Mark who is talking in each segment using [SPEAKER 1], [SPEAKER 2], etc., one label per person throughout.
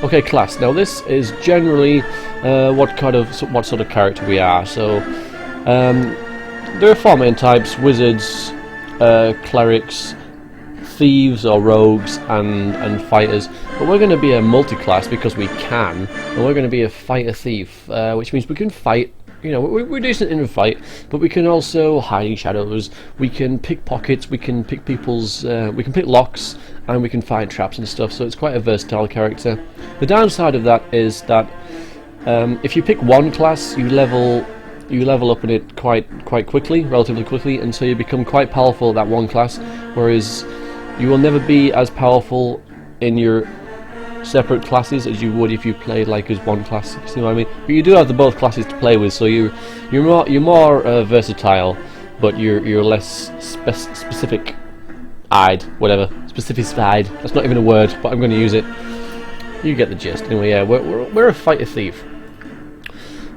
[SPEAKER 1] Okay, class. Now this is generally what sort of character we are. So there are four main types: wizards, clerics, thieves or rogues, and fighters. But we're going to be a multi-class because we can, and we're going to be a fighter thief, which means we can fight. You know, we're decent in a fight, but we can also hide in shadows. We can pick pockets. We can pick people's. We can pick locks, and we can find traps and stuff. So it's quite a versatile character. The downside of that is that if you pick one class, you level up in it quite quickly, relatively quickly, and so you become quite powerful at that one class. Whereas you will never be as powerful in your separate classes as you would if you played like as one class. You see what I mean? But you do have the both classes to play with, so you're more versatile, but you're less specific. Specified. That's not even a word, but I'm going to use it. You get the gist. Anyway, yeah, we're a fighter thief.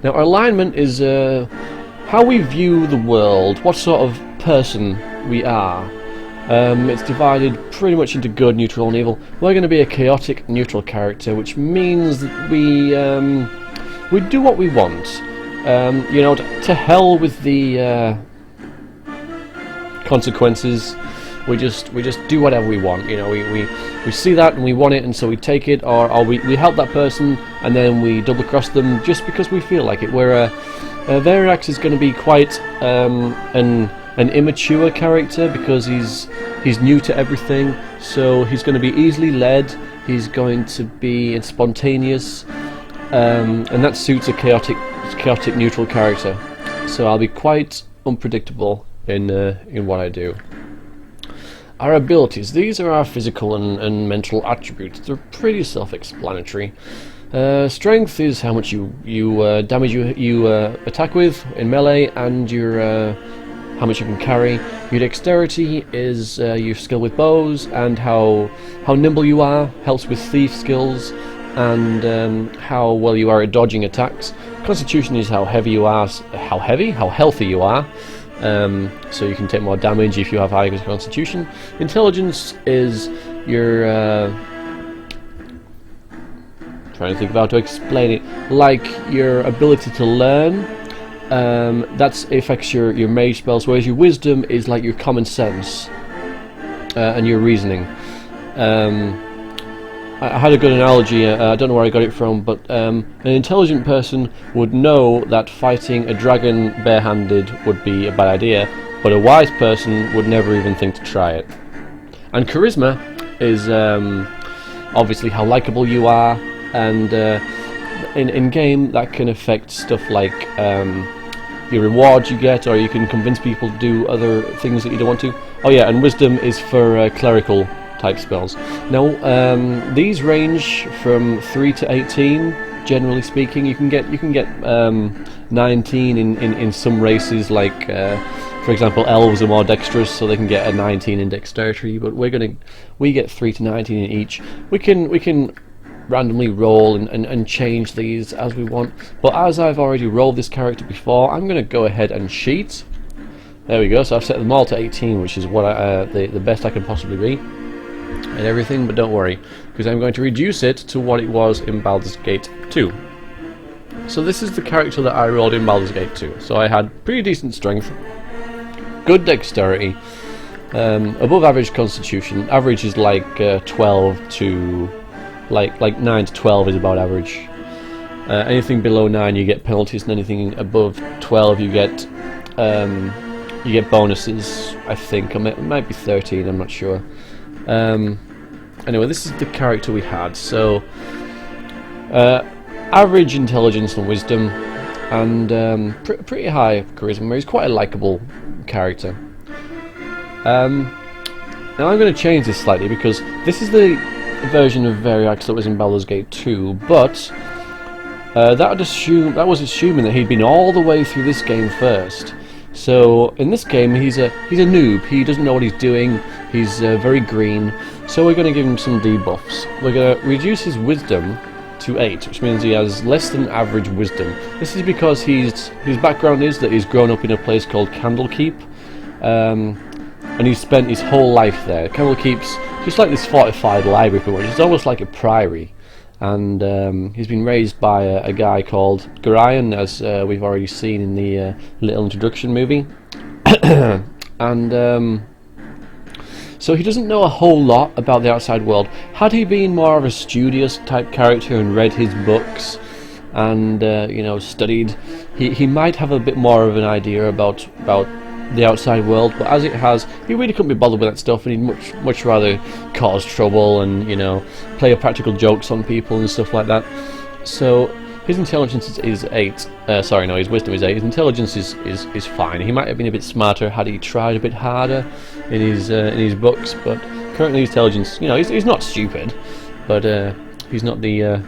[SPEAKER 1] Now, our alignment is how we view the world, what sort of person we are. It's divided pretty much into good, neutral, and evil. We're going to be a chaotic, neutral character, which means that we do what we want. You know, to hell with the consequences. We just do whatever we want. You know, we see that and we want it, and so we take it, or we help that person and then we double cross them just because we feel like it. Where Variax is going to be quite an immature character because he's new to everything, so he's going to be easily led. He's going to be spontaneous, and that suits a chaotic neutral character. So I'll be quite unpredictable in what I do. Our abilities, these are our physical and mental attributes. They're pretty self-explanatory. Strength is how much you damage you attack with in melee, and your how much you can carry. Your dexterity is your skill with bows, and how nimble you are helps with thief skills, and how well you are at dodging attacks. Constitution is how heavy you are, how healthy you are. So you can take more damage if you have higher constitution. Intelligence is your trying to think of how to explain it, like your ability to learn. That affects your mage spells, whereas your wisdom is like your common sense and your reasoning. I had a good analogy, I don't know where I got it from, but an intelligent person would know that fighting a dragon barehanded would be a bad idea, but a wise person would never even think to try it. And charisma is obviously how likable you are, and in game that can affect stuff like your rewards you get, or you can convince people to do other things that you don't want to. Oh yeah, and wisdom is for clerical type spells. Now these range from 3 to 18, generally speaking. You can get 19 in some races, like for example elves are more dexterous, so they can get a 19 in dexterity, but we get 3 to 19 in each. We can randomly roll and change these as we want, but as I've already rolled this character before, I'm going to go ahead and cheat. There we go, so I've set them all to 18, which is what the best I can possibly be and everything, but don't worry, because I'm going to reduce it to what it was in Baldur's Gate 2. So this is the character that I rolled in Baldur's Gate 2. So I had pretty decent strength, good dexterity, above average constitution. Average is like 12 to like 9 to 12 is about average. Anything below 9 you get penalties, and anything above 12 you get bonuses. I think it might be 13. I'm not sure. Anyway, this is the character we had. So average intelligence and wisdom, and pretty high charisma. He's quite a likable character. Now I'm going to change this slightly, because this is the version of Variax that was in Baldur's Gate 2, but that was assuming that he'd been all the way through this game first. So in this game he's a noob. He doesn't know what he's doing. He's very green. So we're going to give him some debuffs. We're going to reduce his wisdom to 8, which means he has less than average wisdom. This is because his background is that he's grown up in a place called Candlekeep, and he's spent his whole life there. Candlekeep's just like this fortified library, pretty much. It's almost like a priory. and he's been raised by a guy called Gorion, as we've already seen in the little introduction movie. And so he doesn't know a whole lot about the outside world. Had he been more of a studious type character and read his books and you know, studied, he might have a bit more of an idea about the outside world. But as it has, he really couldn't be bothered with that stuff, and he'd much rather cause trouble and, you know, play practical jokes on people and stuff like that. So his intelligence is 8. Sorry, no, his wisdom is 8. His intelligence is fine. He might have been a bit smarter had he tried a bit harder in his books, but currently his intelligence, you know, he's not stupid, but he's not the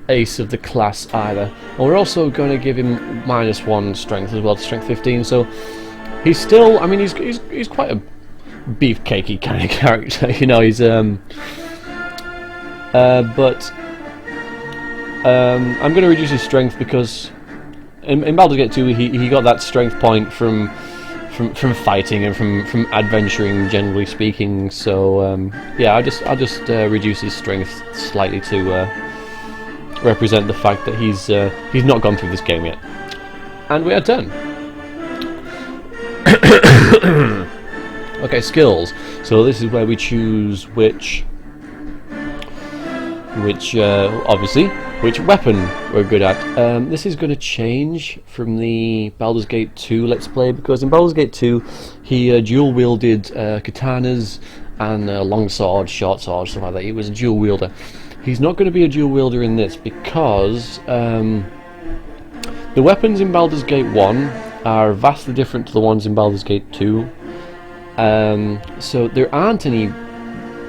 [SPEAKER 1] ace of the class either. And we're also going to give him -1 strength as well, to strength 15. So he's still, I mean, he's quite a beefcakey kind of character, you know. He's but I'm going to reduce his strength because in Baldur's Gate 2 he got that strength point from fighting and from adventuring, generally speaking. So yeah, I'll just reduce his strength slightly to represent the fact that he's not gone through this game yet. And we are done. Okay, skills. So this is where we choose which obviously which weapon we're good at. This is going to change from the Baldur's Gate 2 Let's Play, because in Baldur's Gate 2 he dual wielded katanas and long swords, short swords, stuff like that. He was a dual wielder. He's not going to be a dual wielder in this because the weapons in Baldur's Gate 1 are vastly different to the ones in Baldur's Gate 2. So there aren't any,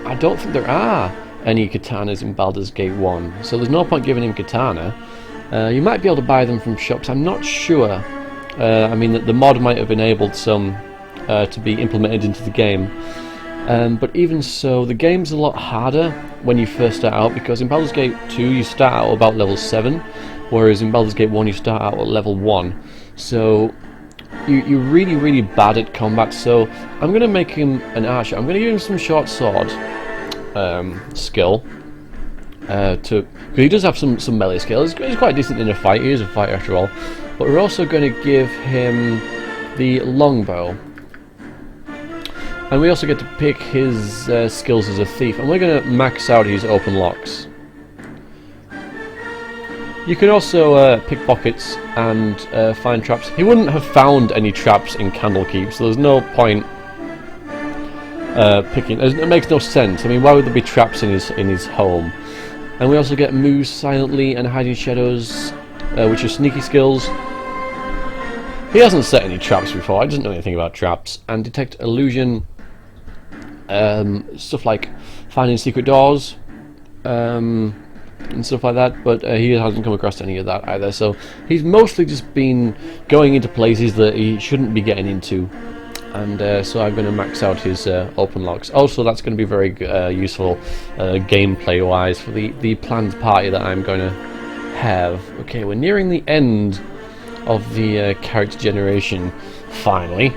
[SPEAKER 1] I don't think there are any katanas in Baldur's Gate 1, so there's no point giving him katana. You might be able to buy them from shops, I'm not sure. I mean, the mod might have enabled some to be implemented into the game. But even so, the game's a lot harder when you first start out, because in Baldur's Gate 2 you start out about level 7, whereas in Baldur's Gate 1 you start out at level 1. So you're really bad at combat. So I'm going to make him an archer. I'm going to give him some short sword skill, because he does have some melee skill. He's quite decent in a fight. He is a fighter after all. But we're also going to give him the longbow. And we also get to pick his skills as a thief, and we're going to max out his open locks. You can also pick pockets and find traps. He wouldn't have found any traps in Candlekeep, so there's no point picking. It makes no sense. I mean, why would there be traps in his home? And we also get move silently and hide in shadows, which are sneaky skills. He hasn't set any traps before. He doesn't know anything about traps. And detect illusion. Stuff like finding secret doors and stuff like that, but he hasn't come across any of that either, so he's mostly just been going into places that he shouldn't be getting into, and so I'm going to max out his open locks. Also, that's going to be very useful gameplay wise for the planned party that I'm going to have. Okay, we're nearing the end of the character generation finally.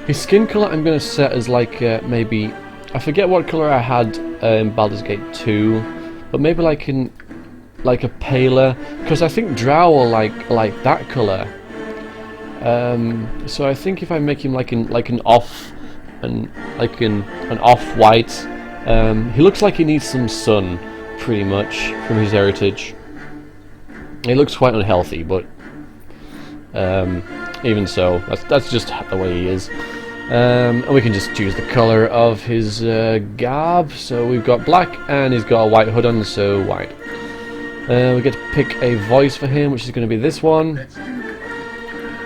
[SPEAKER 1] His skin colour I'm going to set as like maybe, I forget what colour I had in Baldur's Gate 2, but maybe like a paler, because I think Drow are like that colour. So I think if I make him like an off white, he looks like he needs some sun pretty much from his heritage. He looks quite unhealthy, but even so, that's just the way he is. And we can just choose the colour of his garb. So we've got black, and he's got a white hood on, so white. We get to pick a voice for him, which is going to be this one,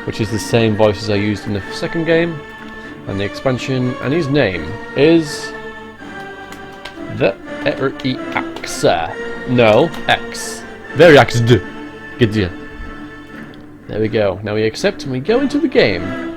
[SPEAKER 1] which is the same voice as I used in the second game and the expansion. And his name is the X. No, X. Very X. Good deal. There we go. Now we accept and we go into the game.